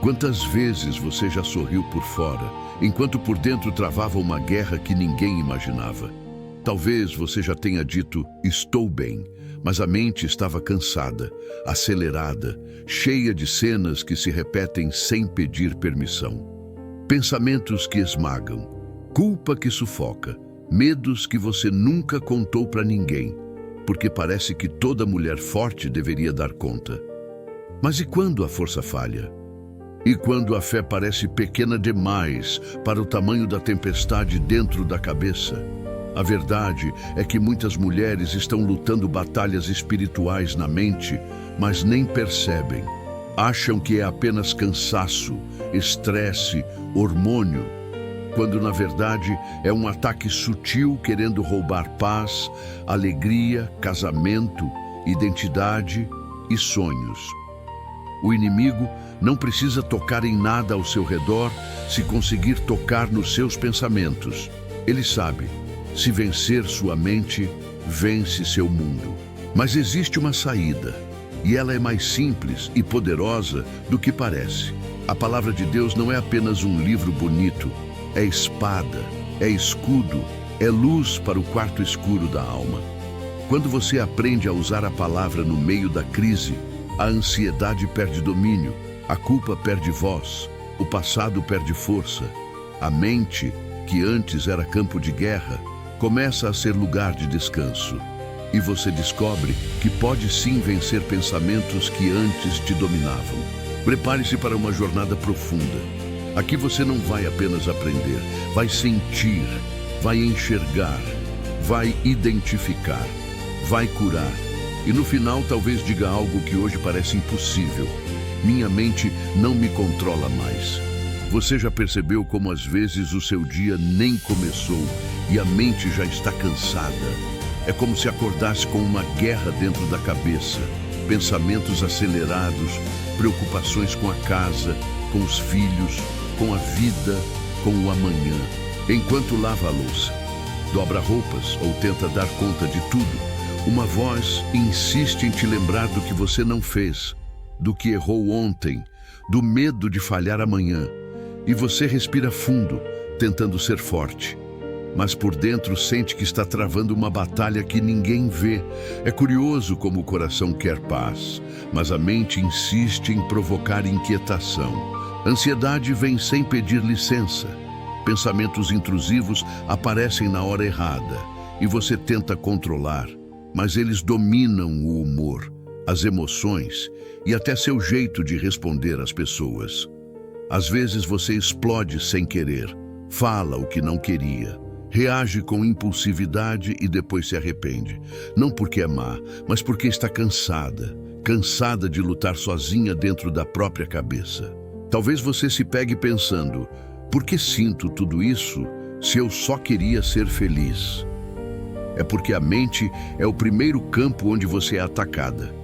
Quantas vezes você já sorriu por fora, enquanto por dentro travava uma guerra que ninguém imaginava? Talvez você já tenha dito, estou bem, mas a mente estava cansada, acelerada, cheia de cenas que se repetem sem pedir permissão. Pensamentos que esmagam, culpa que sufoca, medos que você nunca contou para ninguém, porque parece que toda mulher forte deveria dar conta. Mas e quando a força falha? E quando a fé parece pequena demais para o tamanho da tempestade dentro da cabeça? A verdade é que muitas mulheres estão lutando batalhas espirituais na mente, mas nem percebem. Acham que é apenas cansaço, estresse, hormônio, quando na verdade é um ataque sutil querendo roubar paz, alegria, casamento, identidade e sonhos. O inimigo não precisa tocar em nada ao seu redor se conseguir tocar nos seus pensamentos. Ele sabe, se vencer sua mente, vence seu mundo. Mas existe uma saída, e ela é mais simples e poderosa do que parece. A palavra de Deus não é apenas um livro bonito, é espada, é escudo, é luz para o quarto escuro da alma. Quando você aprende a usar a palavra no meio da crise, a ansiedade perde domínio, a culpa perde voz, o passado perde força. A mente, que antes era campo de guerra, começa a ser lugar de descanso. E você descobre que pode sim vencer pensamentos que antes te dominavam. Prepare-se para uma jornada profunda. Aqui você não vai apenas aprender, vai sentir, vai enxergar, vai identificar, vai curar. E no final talvez diga algo que hoje parece impossível. Minha mente não me controla mais. Você já percebeu como às vezes o seu dia nem começou e a mente já está cansada? É como se acordasse com uma guerra dentro da cabeça. Pensamentos acelerados, preocupações com a casa, com os filhos, com a vida, com o amanhã. Enquanto lava a louça, dobra roupas ou tenta dar conta de tudo, uma voz insiste em te lembrar do que você não fez, do que errou ontem, do medo de falhar amanhã. E você respira fundo, tentando ser forte. Mas por dentro sente que está travando uma batalha que ninguém vê. É curioso como o coração quer paz, mas a mente insiste em provocar inquietação. Ansiedade vem sem pedir licença. Pensamentos intrusivos aparecem na hora errada e você tenta controlar, mas eles dominam o humor, as emoções e até seu jeito de responder às pessoas. Às vezes você explode sem querer, fala o que não queria, reage com impulsividade e depois se arrepende. Não porque é má, mas porque está cansada de lutar sozinha dentro da própria cabeça. Talvez você se pegue pensando, por que sinto tudo isso se eu só queria ser feliz? É porque a mente é o primeiro campo onde você é atacada.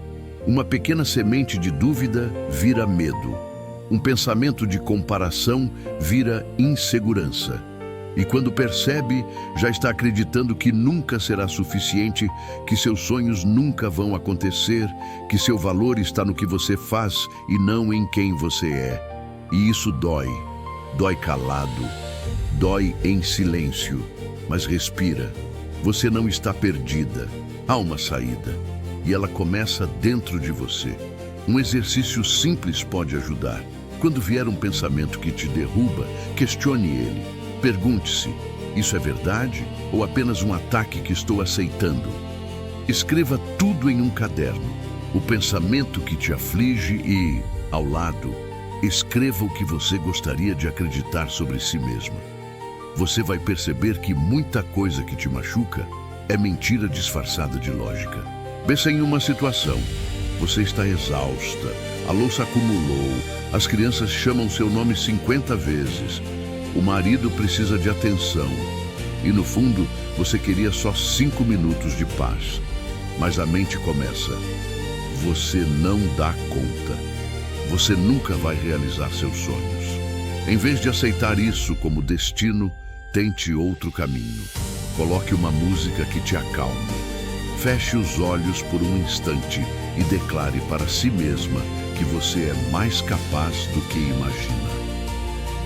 Uma pequena semente de dúvida vira medo. Um pensamento de comparação vira insegurança. E quando percebe, já está acreditando que nunca será suficiente, que seus sonhos nunca vão acontecer, que seu valor está no que você faz e não em quem você é. E isso dói. Dói calado. Dói em silêncio. Mas respira. Você não está perdida. Há uma saída. E ela começa dentro de você. Um exercício simples pode ajudar. Quando vier um pensamento que te derruba, questione ele. Pergunte-se, isso é verdade ou apenas um ataque que estou aceitando? Escreva tudo em um caderno, o pensamento que te aflige e, ao lado, escreva o que você gostaria de acreditar sobre si mesma. Você vai perceber que muita coisa que te machuca é mentira disfarçada de lógica. Pense em uma situação. Você está exausta, a louça acumulou, as crianças chamam seu nome 50 vezes, o marido precisa de atenção e no fundo você queria só 5 minutos de paz. Mas a mente começa, você não dá conta, você nunca vai realizar seus sonhos. Em vez de aceitar isso como destino, tente outro caminho. Coloque uma música que te acalme. Feche os olhos por um instante e declare para si mesma que você é mais capaz do que imagina.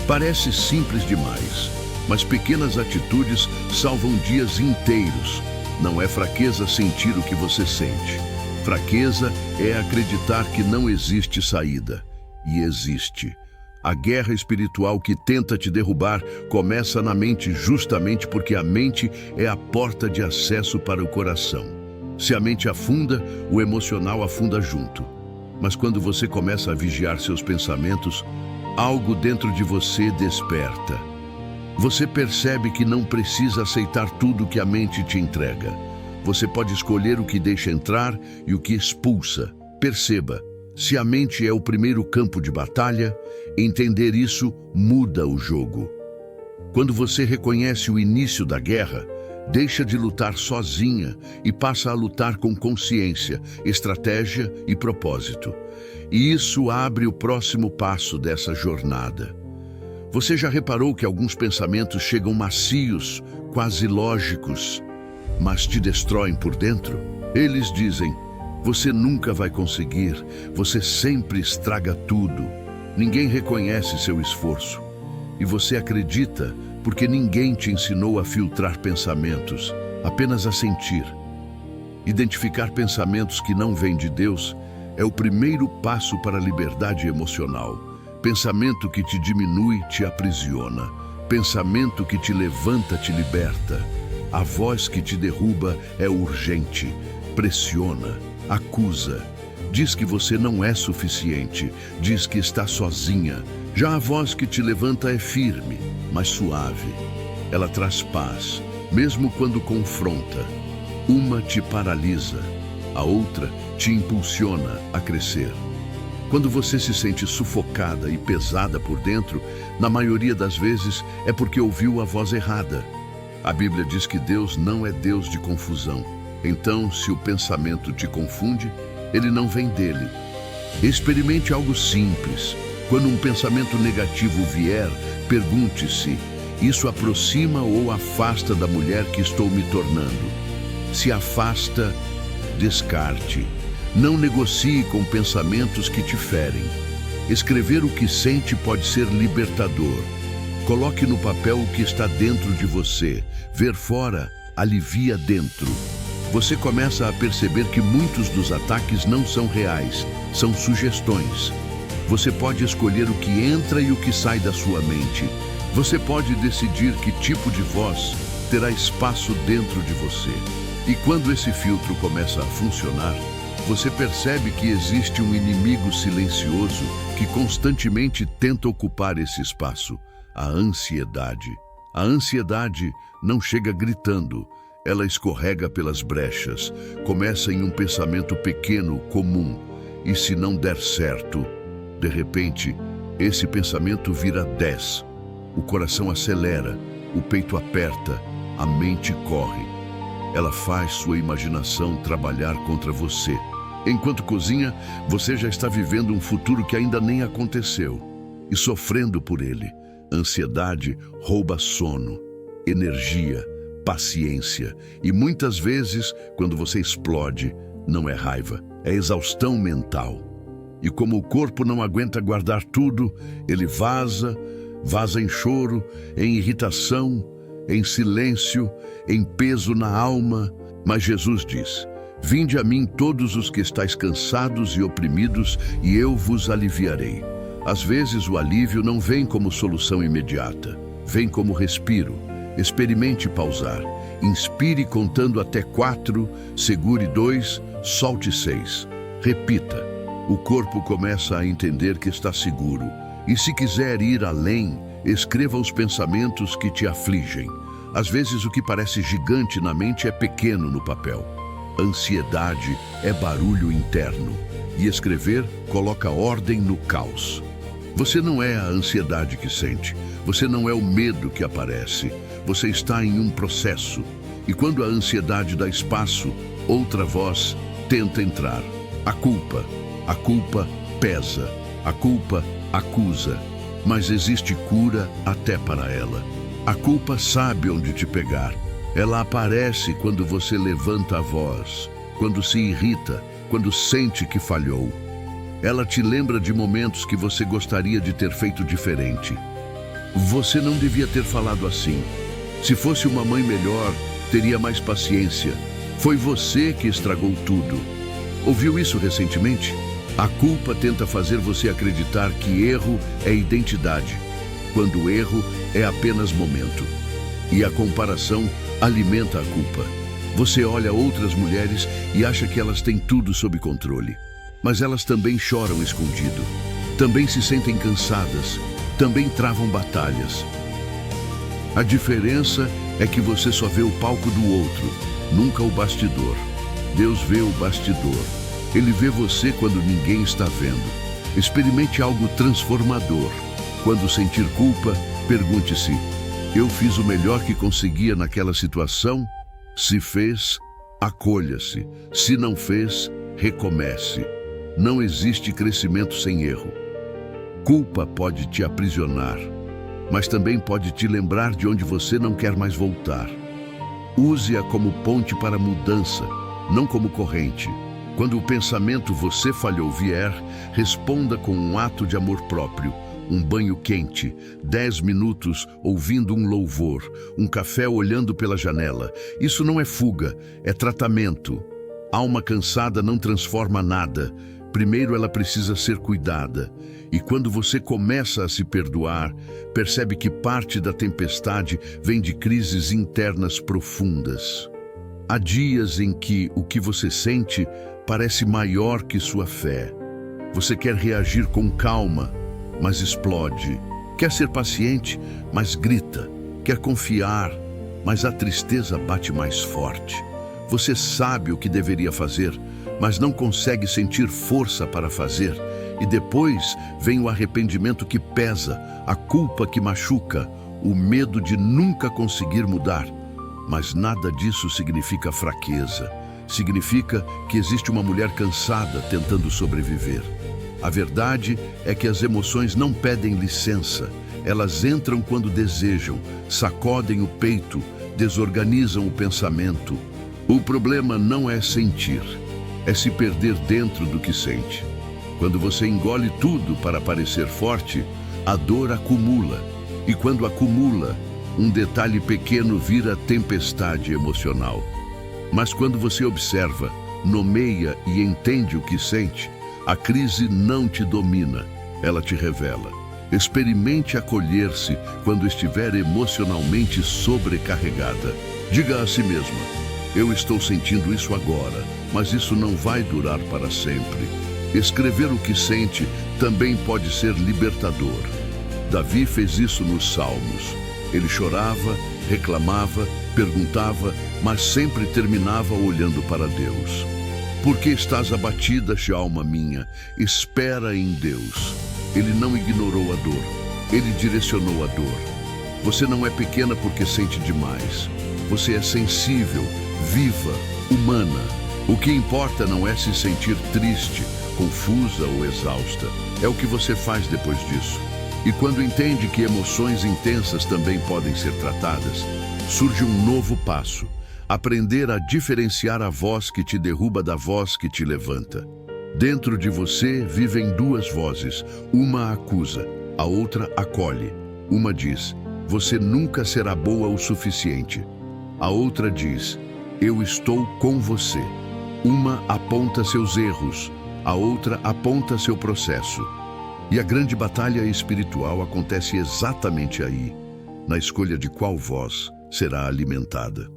Parece simples demais, mas pequenas atitudes salvam dias inteiros. Não é fraqueza sentir o que você sente. Fraqueza é acreditar que não existe saída. E existe. A guerra espiritual que tenta te derrubar começa na mente justamente porque a mente é a porta de acesso para o coração. Se a mente afunda, o emocional afunda junto. Mas quando você começa a vigiar seus pensamentos, algo dentro de você desperta. Você percebe que não precisa aceitar tudo que a mente te entrega. Você pode escolher o que deixa entrar e o que expulsa. Perceba, se a mente é o primeiro campo de batalha, entender isso muda o jogo. Quando você reconhece o início da guerra, deixa de lutar sozinha e passa a lutar com consciência, estratégia e propósito. E isso abre o próximo passo dessa jornada. Você já reparou que alguns pensamentos chegam macios, quase lógicos, mas te destroem por dentro? Eles dizem: você nunca vai conseguir, você sempre estraga tudo. Ninguém reconhece seu esforço. E você acredita porque ninguém te ensinou a filtrar pensamentos, apenas a sentir. Identificar pensamentos que não vêm de Deus é o primeiro passo para a liberdade emocional. Pensamento que te diminui te aprisiona. Pensamento que te levanta te liberta. A voz que te derruba é urgente, pressiona, acusa. Diz que você não é suficiente, diz que está sozinha. Já a voz que te levanta é firme, mas suave. Ela traz paz, mesmo quando confronta. Uma te paralisa, a outra te impulsiona a crescer. Quando você se sente sufocada e pesada por dentro, na maioria das vezes é porque ouviu a voz errada. A Bíblia diz que Deus não é Deus de confusão. Então, se o pensamento te confunde, ele não vem dele. Experimente algo simples. Quando um pensamento negativo vier, pergunte-se: isso aproxima ou afasta da mulher que estou me tornando? Se afasta, descarte. Não negocie com pensamentos que te ferem. Escrever o que sente pode ser libertador. Coloque no papel o que está dentro de você. Ver fora alivia dentro. Você começa a perceber que muitos dos ataques não são reais, são sugestões. Você pode escolher o que entra e o que sai da sua mente. Você pode decidir que tipo de voz terá espaço dentro de você. E quando esse filtro começa a funcionar, você percebe que existe um inimigo silencioso que constantemente tenta ocupar esse espaço: a ansiedade. A ansiedade não chega gritando. Ela escorrega pelas brechas, começa em um pensamento pequeno, comum, e se não der certo, de repente, esse pensamento vira 10. O coração acelera, o peito aperta, a mente corre. Ela faz sua imaginação trabalhar contra você. Enquanto cozinha, você já está vivendo um futuro que ainda nem aconteceu e sofrendo por ele. Ansiedade rouba sono, energia, paciência, e muitas vezes, quando você explode, não é raiva, é exaustão mental. E como o corpo não aguenta guardar tudo, ele vaza em choro, em irritação, em silêncio, em peso na alma. Mas Jesus diz: vinde a mim todos os que estáis cansados e oprimidos, e eu vos aliviarei. Às vezes o alívio não vem como solução imediata, vem como respiro. Experimente pausar. Inspire contando até 4, segure 2, solte 6. Repita. O corpo começa a entender que está seguro. E se quiser ir além, escreva os pensamentos que te afligem. Às vezes o que parece gigante na mente é pequeno no papel. Ansiedade é barulho interno. E escrever coloca ordem no caos. Você não é a ansiedade que sente. Você não é o medo que aparece. Você está em um processo. E quando a ansiedade dá espaço, outra voz tenta entrar. A culpa pesa. A culpa acusa. Mas existe cura até para ela. A culpa sabe onde te pegar. Ela aparece quando você levanta a voz, quando se irrita, quando sente que falhou. Ela te lembra de momentos que você gostaria de ter feito diferente. Você não devia ter falado assim. Se fosse uma mãe melhor, teria mais paciência. Foi você que estragou tudo. Ouviu isso recentemente? A culpa tenta fazer você acreditar que erro é identidade, quando erro é apenas momento. E a comparação alimenta a culpa. Você olha outras mulheres e acha que elas têm tudo sob controle. Mas elas também choram escondido. Também se sentem cansadas. Também travam batalhas. A diferença é que você só vê o palco do outro, nunca o bastidor. Deus vê o bastidor. Ele vê você quando ninguém está vendo. Experimente algo transformador. Quando sentir culpa, pergunte-se: eu fiz o melhor que conseguia naquela situação? Se fez, acolha-se. Se não fez, recomece. Não existe crescimento sem erro. Culpa pode te aprisionar, mas também pode te lembrar de onde você não quer mais voltar. Use-a como ponte para a mudança, não como corrente. Quando o pensamento "você falhou" vier, responda com um ato de amor próprio. Um banho quente, 10 minutos ouvindo um louvor, um café olhando pela janela. Isso não é fuga, é tratamento. Alma cansada não transforma nada. Primeiro ela precisa ser cuidada. E quando você começa a se perdoar, percebe que parte da tempestade vem de crises internas profundas. Há dias em que o que você sente parece maior que sua fé. Você quer reagir com calma, mas explode. Quer ser paciente, mas grita. Quer confiar, mas a tristeza bate mais forte. Você sabe o que deveria fazer, mas não consegue sentir força para fazer. E depois vem o arrependimento que pesa, a culpa que machuca, o medo de nunca conseguir mudar. Mas nada disso significa fraqueza. Significa que existe uma mulher cansada tentando sobreviver. A verdade é que as emoções não pedem licença. Elas entram quando desejam, sacodem o peito, desorganizam o pensamento. O problema não é sentir, é se perder dentro do que sente. Quando você engole tudo para parecer forte, a dor acumula. E quando acumula, um detalhe pequeno vira tempestade emocional. Mas quando você observa, nomeia e entende o que sente, a crise não te domina, ela te revela. Experimente acolher-se quando estiver emocionalmente sobrecarregada. Diga a si mesma: eu estou sentindo isso agora, mas isso não vai durar para sempre. Escrever o que sente também pode ser libertador. Davi fez isso nos Salmos. Ele chorava, reclamava, perguntava, mas sempre terminava olhando para Deus. Por que estás abatida, alma minha? Espera em Deus. Ele não ignorou a dor, ele direcionou a dor. Você não é pequena porque sente demais. Você é sensível, viva, humana. O que importa não é se sentir triste, confusa ou exausta. É o que você faz depois disso. E quando entende que emoções intensas também podem ser tratadas, surge um novo passo: aprender a diferenciar a voz que te derruba da voz que te levanta. Dentro de você vivem duas vozes. Uma acusa, a outra acolhe. Uma diz: você nunca será boa o suficiente. A outra diz: eu estou com você. Uma aponta seus erros, a outra aponta seu processo. E a grande batalha espiritual acontece exatamente aí, na escolha de qual voz será alimentada.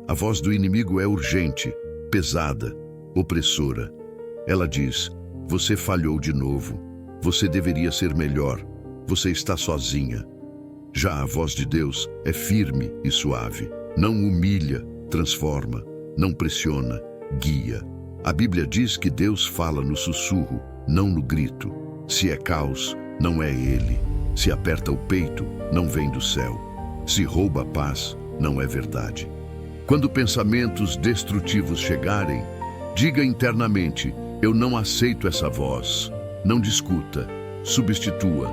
A voz do inimigo é urgente, pesada, opressora. Ela diz: você falhou de novo, você deveria ser melhor, você está sozinha. Já a voz de Deus é firme e suave, não humilha, transforma, não pressiona, guia. A Bíblia diz que Deus fala no sussurro, não no grito. Se é caos, não é Ele. Se aperta o peito, não vem do céu. Se rouba a paz, não é verdade. Quando pensamentos destrutivos chegarem, diga internamente: eu não aceito essa voz. Não discuta, substitua.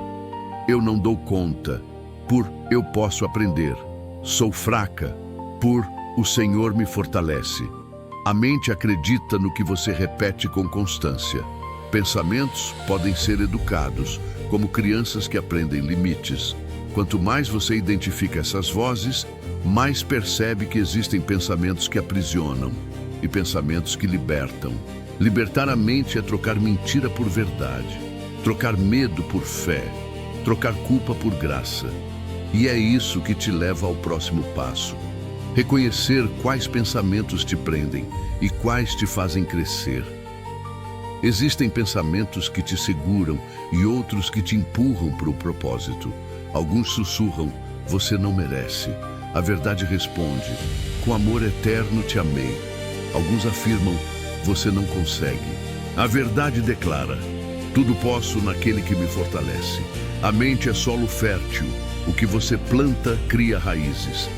Eu não dou conta, por eu posso aprender. Sou fraca, por o Senhor me fortalece. A mente acredita no que você repete com constância. Pensamentos podem ser educados, como crianças que aprendem limites. Quanto mais você identifica essas vozes, mais percebe que existem pensamentos que aprisionam e pensamentos que libertam. Libertar a mente é trocar mentira por verdade, trocar medo por fé, trocar culpa por graça. E é isso que te leva ao próximo passo. Reconhecer quais pensamentos te prendem e quais te fazem crescer. Existem pensamentos que te seguram e outros que te empurram para o propósito. Alguns sussurram, você não merece. A verdade responde, com amor eterno te amei. Alguns afirmam, você não consegue. A verdade declara, tudo posso naquele que me fortalece. A mente é solo fértil, o que você planta cria raízes.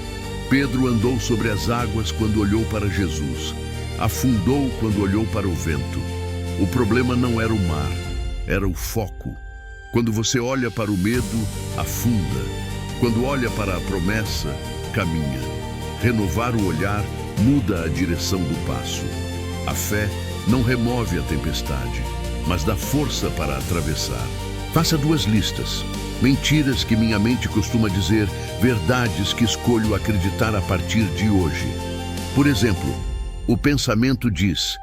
Pedro andou sobre as águas quando olhou para Jesus. Afundou quando olhou para o vento. O problema não era o mar, era o foco. Quando você olha para o medo, afunda. Quando olha para a promessa, caminha. Renovar o olhar muda a direção do passo. A fé não remove a tempestade, mas dá força para atravessar. Faça 2 listas. Mentiras que minha mente costuma dizer, verdades que escolho acreditar a partir de hoje. Por exemplo, o pensamento diz,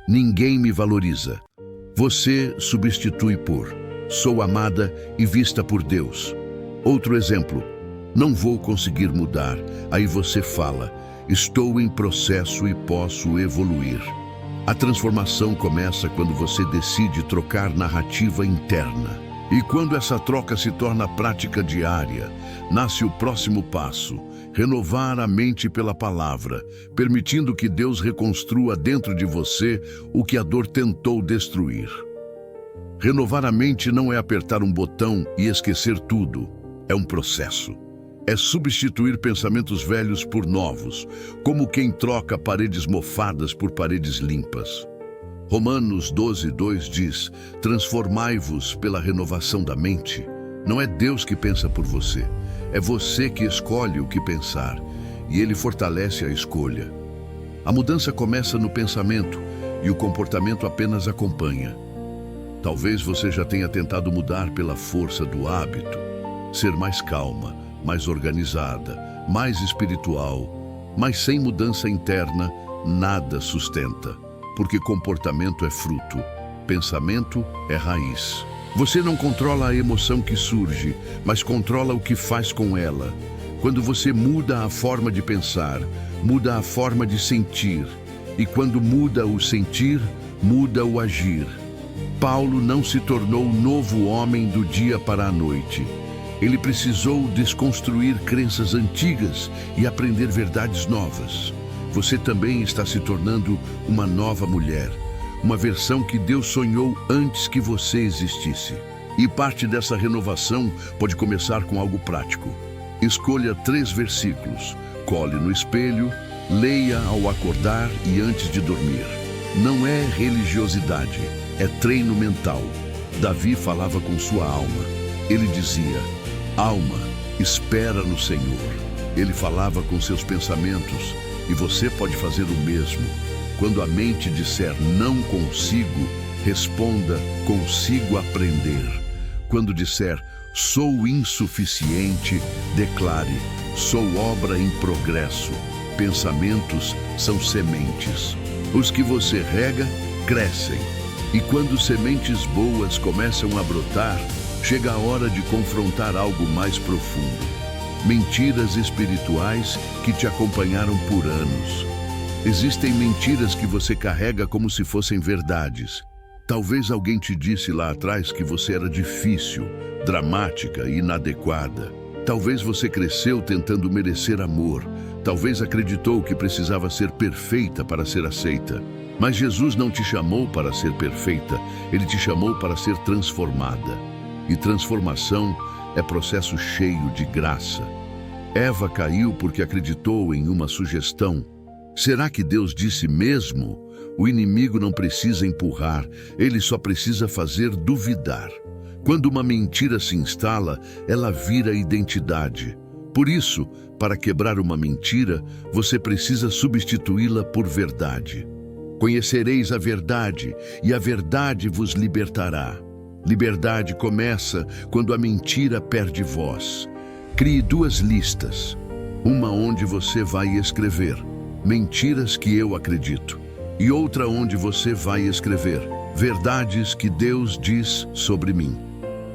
ninguém me valoriza. Você substitui por, sou amada e vista por Deus. Outro exemplo, não vou conseguir mudar. Aí você fala, estou em processo e posso evoluir. A transformação começa quando você decide trocar narrativa interna. E quando essa troca se torna prática diária, nasce o próximo passo, renovar a mente pela palavra, permitindo que Deus reconstrua dentro de você o que a dor tentou destruir. Renovar a mente não é apertar um botão e esquecer tudo, é um processo. É substituir pensamentos velhos por novos, como quem troca paredes mofadas por paredes limpas. Romanos 12:2 diz, transformai-vos pela renovação da mente. Não é Deus que pensa por você, é você que escolhe o que pensar, e Ele fortalece a escolha. A mudança começa no pensamento, e o comportamento apenas acompanha. Talvez você já tenha tentado mudar pela força do hábito, ser mais calma, mais organizada, mais espiritual, mas sem mudança interna, nada sustenta. Porque comportamento é fruto, pensamento é raiz. Você não controla a emoção que surge, mas controla o que faz com ela. Quando você muda a forma de pensar, muda a forma de sentir. E quando muda o sentir, muda o agir. Paulo não se tornou um novo homem do dia para a noite. Ele precisou desconstruir crenças antigas e aprender verdades novas. Você também está se tornando uma nova mulher, uma versão que Deus sonhou antes que você existisse. E parte dessa renovação pode começar com algo prático. Escolha 3 versículos, cole no espelho, leia ao acordar e antes de dormir. Não é religiosidade, é treino mental. Davi falava com sua alma. Ele dizia, alma, espera no Senhor. Ele falava com seus pensamentos. E você pode fazer o mesmo. Quando a mente disser não consigo, responda consigo aprender. Quando disser sou insuficiente, declare sou obra em progresso. Pensamentos são sementes. Os que você rega, crescem. E quando sementes boas começam a brotar, chega a hora de confrontar algo mais profundo. Mentiras espirituais que te acompanharam por anos. Existem mentiras que você carrega como se fossem verdades. Talvez alguém te disse lá atrás que você era difícil, dramática e inadequada. Talvez você cresceu tentando merecer amor. Talvez acreditou que precisava ser perfeita para ser aceita. Mas Jesus não te chamou para ser perfeita, Ele te chamou para ser transformada. E transformação é processo cheio de graça. Eva caiu porque acreditou em uma sugestão. Será que Deus disse mesmo? O inimigo não precisa empurrar, ele só precisa fazer duvidar. Quando uma mentira se instala, ela vira identidade. Por isso, para quebrar uma mentira, você precisa substituí-la por verdade. Conhecereis a verdade, e a verdade vos libertará. Liberdade começa quando a mentira perde voz. Crie 2 listas. Uma onde você vai escrever mentiras que eu acredito, e outra onde você vai escrever verdades que Deus diz sobre mim.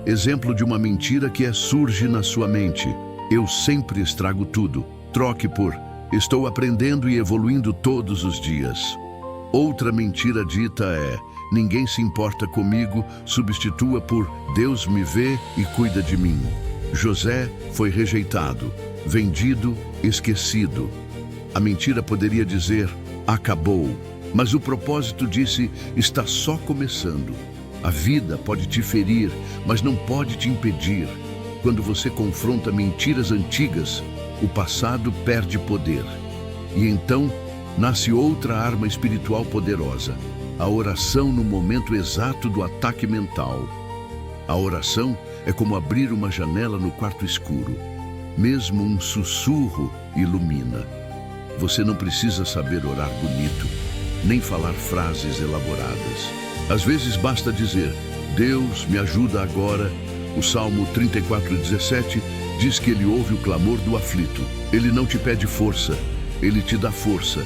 Exemplo de uma mentira que surge na sua mente: eu sempre estrago tudo. Troque por estou aprendendo e evoluindo todos os dias. Outra mentira dita é: ninguém se importa comigo. Substitua por Deus me vê e cuida de mim. José foi rejeitado, vendido, esquecido. A mentira poderia dizer: acabou. Mas o propósito disse: está só começando. A vida pode te ferir, mas não pode te impedir. Quando você confronta mentiras antigas, o passado perde poder. E então nasce outra arma espiritual poderosa: a oração no momento exato do ataque mental. A oração é como abrir uma janela no quarto escuro. Mesmo um sussurro ilumina. Você não precisa saber orar bonito, nem falar frases elaboradas. Às vezes basta dizer: Deus, me ajuda agora. O Salmo 34:17 diz que Ele ouve o clamor do aflito. Ele não te pede força, Ele te dá força.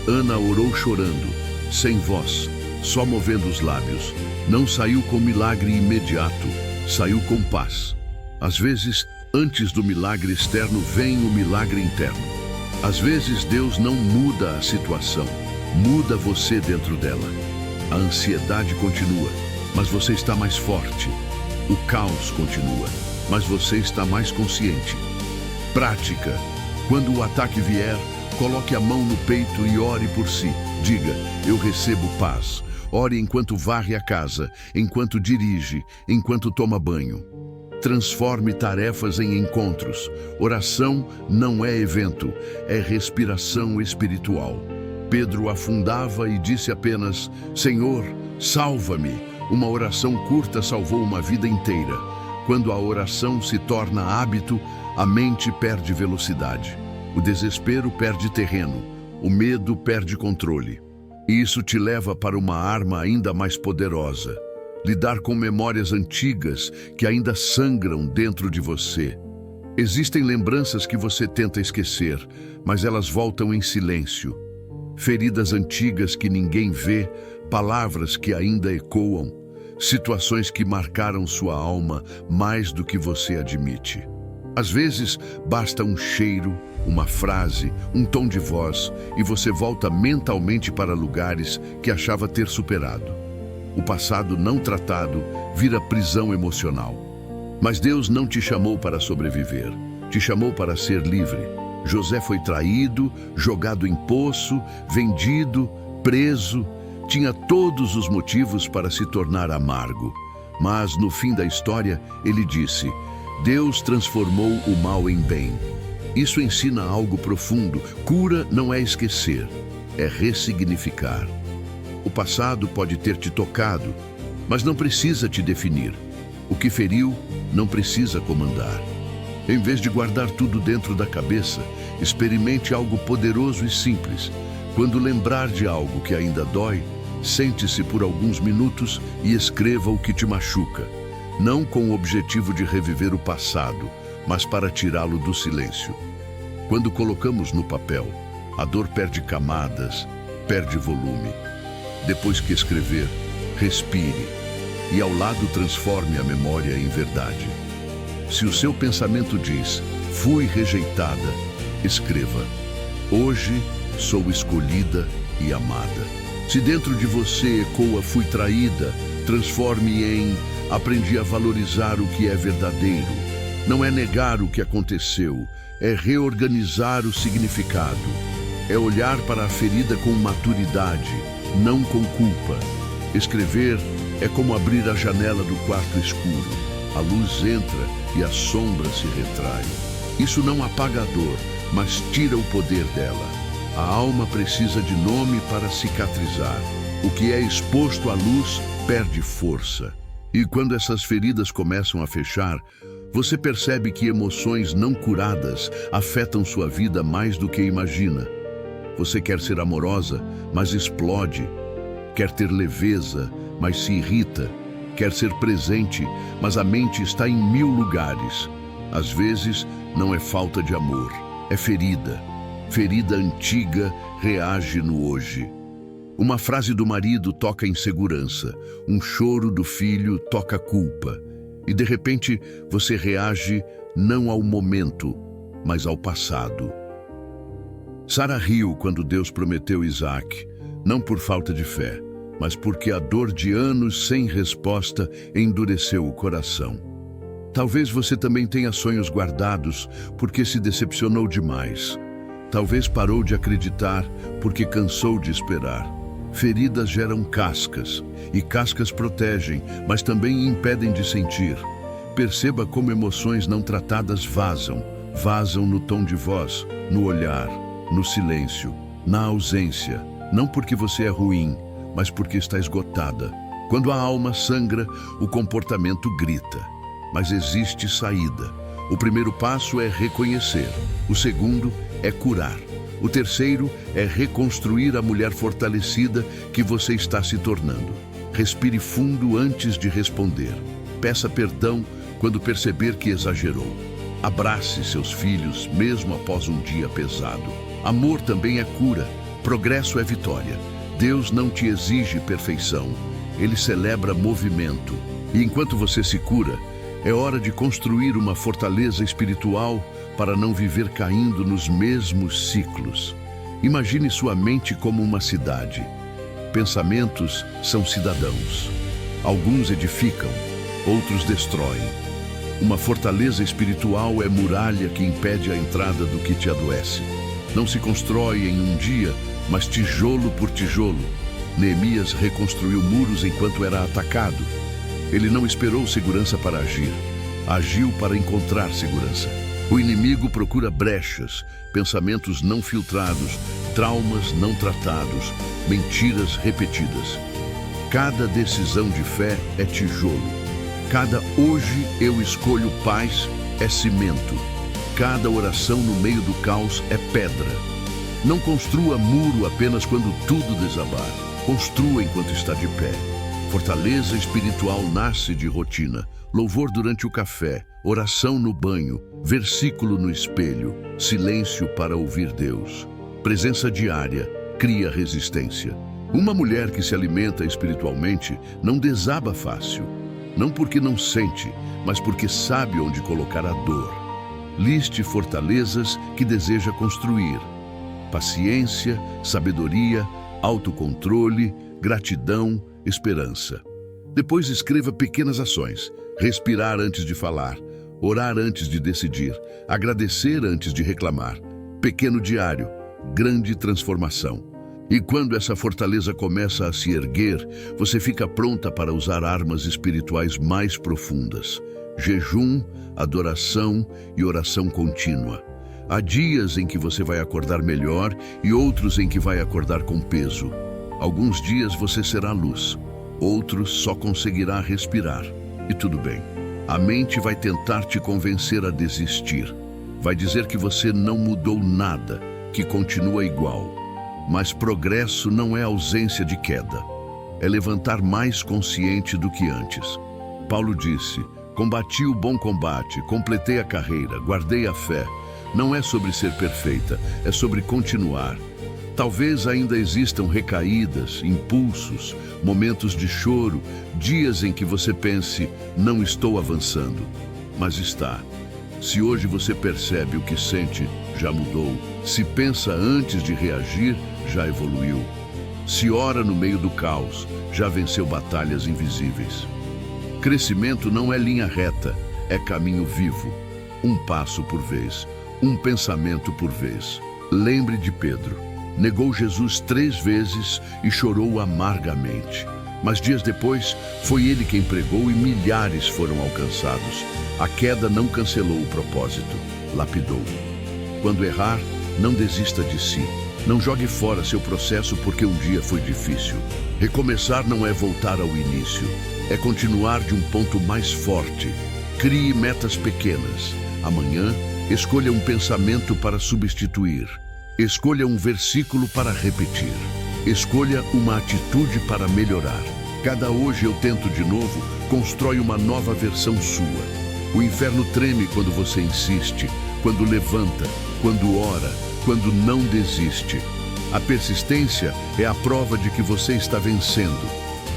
Ana orou chorando, sem voz, só movendo os lábios. Não saiu com milagre imediato, saiu com paz. Às vezes, antes do milagre externo, vem o milagre interno. Às vezes, Deus não muda a situação, muda você dentro dela. A ansiedade continua, mas você está mais forte. O caos continua, mas você está mais consciente. Prática. Quando o ataque vier, coloque a mão no peito e ore por si. Diga: eu recebo paz. Ore enquanto varre a casa, enquanto dirige, enquanto toma banho. Transforme tarefas em encontros. Oração não é evento, é respiração espiritual. Pedro afundava e disse apenas: Senhor, salva-me. Uma oração curta salvou uma vida inteira. Quando a oração se torna hábito, a mente perde velocidade. O desespero perde terreno. O medo perde controle. E isso te leva para uma arma ainda mais poderosa: lidar com memórias antigas que ainda sangram dentro de você. Existem lembranças que você tenta esquecer, mas elas voltam em silêncio. Feridas antigas que ninguém vê, palavras que ainda ecoam, situações que marcaram sua alma mais do que você admite. Às vezes, basta um cheiro, uma frase, um tom de voz, e você volta mentalmente para lugares que achava ter superado. O passado não tratado vira prisão emocional. Mas Deus não te chamou para sobreviver, te chamou para ser livre. José foi traído, jogado em poço, vendido, preso. Tinha todos os motivos para se tornar amargo. Mas no fim da história, ele disse: Deus transformou o mal em bem. Isso ensina algo profundo. Cura não é esquecer, é ressignificar. O passado pode ter te tocado, mas não precisa te definir. O que feriu não precisa comandar. Em vez de guardar tudo dentro da cabeça, experimente algo poderoso e simples. Quando lembrar de algo que ainda dói, sente-se por alguns minutos e escreva o que te machuca. Não com o objetivo de reviver o passado, mas para tirá-lo do silêncio. Quando colocamos no papel, a dor perde camadas, perde volume. Depois que escrever, respire e ao lado transforme a memória em verdade. Se o seu pensamento diz: fui rejeitada, escreva: hoje sou escolhida e amada. Se dentro de você ecoa: fui traída, transforme em: aprendi a valorizar o que é verdadeiro. Não é negar o que aconteceu, é reorganizar o significado. É olhar para a ferida com maturidade, não com culpa. Escrever é como abrir a janela do quarto escuro. A luz entra e a sombra se retrai. Isso não apaga a dor, mas tira o poder dela. A alma precisa de nome para cicatrizar. O que é exposto à luz perde força. E quando essas feridas começam a fechar, você percebe que emoções não curadas afetam sua vida mais do que imagina. Você quer ser amorosa, mas explode. Quer ter leveza, mas se irrita. Quer ser presente, mas a mente está em 1000 lugares. Às vezes, não é falta de amor, é ferida. Ferida antiga reage no hoje. Uma frase do marido toca insegurança, um choro do filho toca culpa. E de repente, você reage não ao momento, mas ao passado. Sara riu quando Deus prometeu Isaac, não por falta de fé, mas porque a dor de anos sem resposta endureceu o coração. Talvez você também tenha sonhos guardados porque se decepcionou demais. Talvez parou de acreditar porque cansou de esperar. Feridas geram cascas, e cascas protegem, mas também impedem de sentir. Perceba como emoções não tratadas vazam. Vazam no tom de voz, no olhar, no silêncio, na ausência. Não porque você é ruim, mas porque está esgotada. Quando a alma sangra, o comportamento grita. Mas existe saída. O primeiro passo é reconhecer. O segundo é curar. O terceiro é reconstruir a mulher fortalecida que você está se tornando. Respire fundo antes de responder. Peça perdão quando perceber que exagerou. Abrace seus filhos mesmo após um dia pesado. Amor também é cura. Progresso é vitória. Deus não te exige perfeição. Ele celebra movimento. E enquanto você se cura, é hora de construir uma fortaleza espiritual para não viver caindo nos mesmos ciclos. Imagine sua mente como uma cidade. Pensamentos são cidadãos. Alguns edificam, outros destroem. Uma fortaleza espiritual é muralha que impede a entrada do que te adoece. Não se constrói em um dia, mas tijolo por tijolo. Neemias reconstruiu muros enquanto era atacado. Ele não esperou segurança para agir. Agiu para encontrar segurança. O inimigo procura brechas, pensamentos não filtrados, traumas não tratados, mentiras repetidas. Cada decisão de fé é tijolo. Cada hoje eu escolho paz é cimento. Cada oração no meio do caos é pedra. Não construa muro apenas quando tudo desabar. Construa enquanto está de pé. Fortaleza espiritual nasce de rotina. Louvor durante o café, oração no banho, versículo no espelho, silêncio para ouvir Deus. Presença diária cria resistência. Uma mulher que se alimenta espiritualmente não desaba fácil. Não porque não sente, mas porque sabe onde colocar a dor. Liste fortalezas que deseja construir. Paciência, sabedoria, autocontrole, gratidão, esperança. Depois escreva pequenas ações. Respirar antes de falar, orar antes de decidir, agradecer antes de reclamar. Pequeno diário, grande transformação. E quando essa fortaleza começa a se erguer, você fica pronta para usar armas espirituais mais profundas. Jejum, adoração e oração contínua. Há dias em que você vai acordar melhor e outros em que vai acordar com peso. Alguns dias você será luz, outros só conseguirá respirar. E tudo bem. A mente vai tentar te convencer a desistir. Vai dizer que você não mudou nada, que continua igual. Mas progresso não é ausência de queda. É levantar mais consciente do que antes. Paulo disse: combati o bom combate, completei a carreira, guardei a fé. Não é sobre ser perfeita, é sobre continuar. Talvez ainda existam recaídas, impulsos, momentos de choro, dias em que você pense, não estou avançando. Mas está. Se hoje você percebe o que sente, já mudou. Se pensa antes de reagir, já evoluiu. Se ora no meio do caos, já venceu batalhas invisíveis. Crescimento não é linha reta, é caminho vivo. Um passo por vez, um pensamento por vez. Lembre de Pedro. Negou Jesus 3 vezes e chorou amargamente. Mas dias depois, foi ele quem pregou e milhares foram alcançados. A queda não cancelou o propósito, lapidou. Quando errar, não desista de si. Não jogue fora seu processo porque um dia foi difícil. Recomeçar não é voltar ao início, é continuar de um ponto mais forte. Crie metas pequenas. Amanhã, escolha um pensamento para substituir. Escolha um versículo para repetir. Escolha uma atitude para melhorar. Cada hoje eu tento de novo, constrói uma nova versão sua. O inferno treme quando você insiste, quando levanta, quando ora, quando não desiste. A persistência é a prova de que você está vencendo.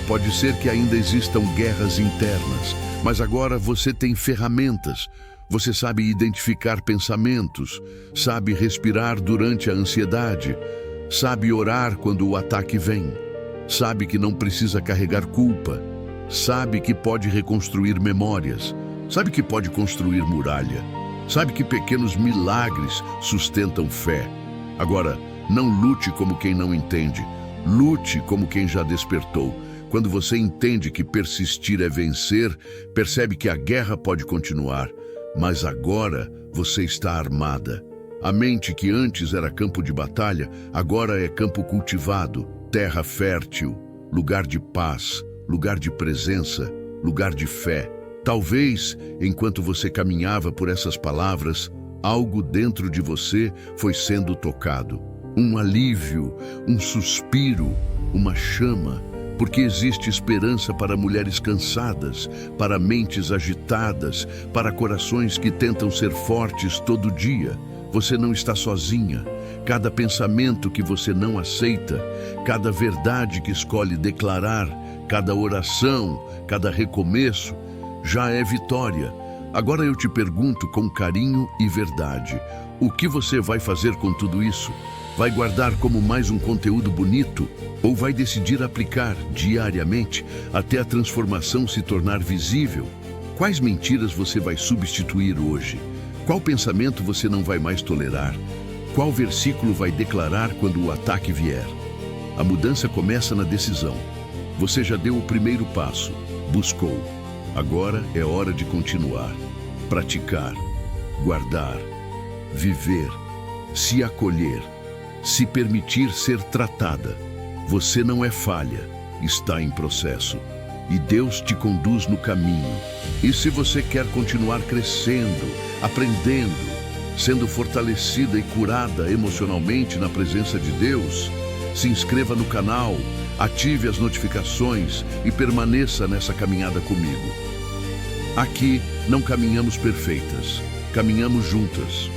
Pode ser que ainda existam guerras internas, mas agora você tem ferramentas. Você sabe identificar pensamentos, sabe respirar durante a ansiedade, sabe orar quando o ataque vem, sabe que não precisa carregar culpa, sabe que pode reconstruir memórias, sabe que pode construir muralha, sabe que pequenos milagres sustentam fé. Agora, não lute como quem não entende, lute como quem já despertou. Quando você entende que persistir é vencer, percebe que a guerra pode continuar, mas agora você está armada. A mente que antes era campo de batalha, agora é campo cultivado, terra fértil, lugar de paz, lugar de presença, lugar de fé. Talvez, enquanto você caminhava por essas palavras, algo dentro de você foi sendo tocado. Um alívio, um suspiro, uma chama, porque existe esperança para mulheres cansadas, para mentes agitadas, para corações que tentam ser fortes todo dia. Você não está sozinha. Cada pensamento que você não aceita, cada verdade que escolhe declarar, cada oração, cada recomeço, já é vitória. Agora eu te pergunto com carinho e verdade, o que você vai fazer com tudo isso? Vai guardar como mais um conteúdo bonito? Ou vai decidir aplicar diariamente até a transformação se tornar visível? Quais mentiras você vai substituir hoje? Qual pensamento você não vai mais tolerar? Qual versículo vai declarar quando o ataque vier? A mudança começa na decisão. Você já deu o primeiro passo, buscou. Agora é hora de continuar, praticar, guardar, viver, se acolher, se permitir ser tratada. Você não é falha, está em processo. E Deus te conduz no caminho. E se você quer continuar crescendo, aprendendo, sendo fortalecida e curada emocionalmente na presença de Deus, se inscreva no canal, ative as notificações e permaneça nessa caminhada comigo. Aqui não caminhamos perfeitas, caminhamos juntas.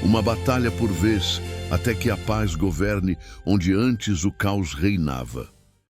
Uma batalha por vez, até que a paz governe onde antes o caos reinava.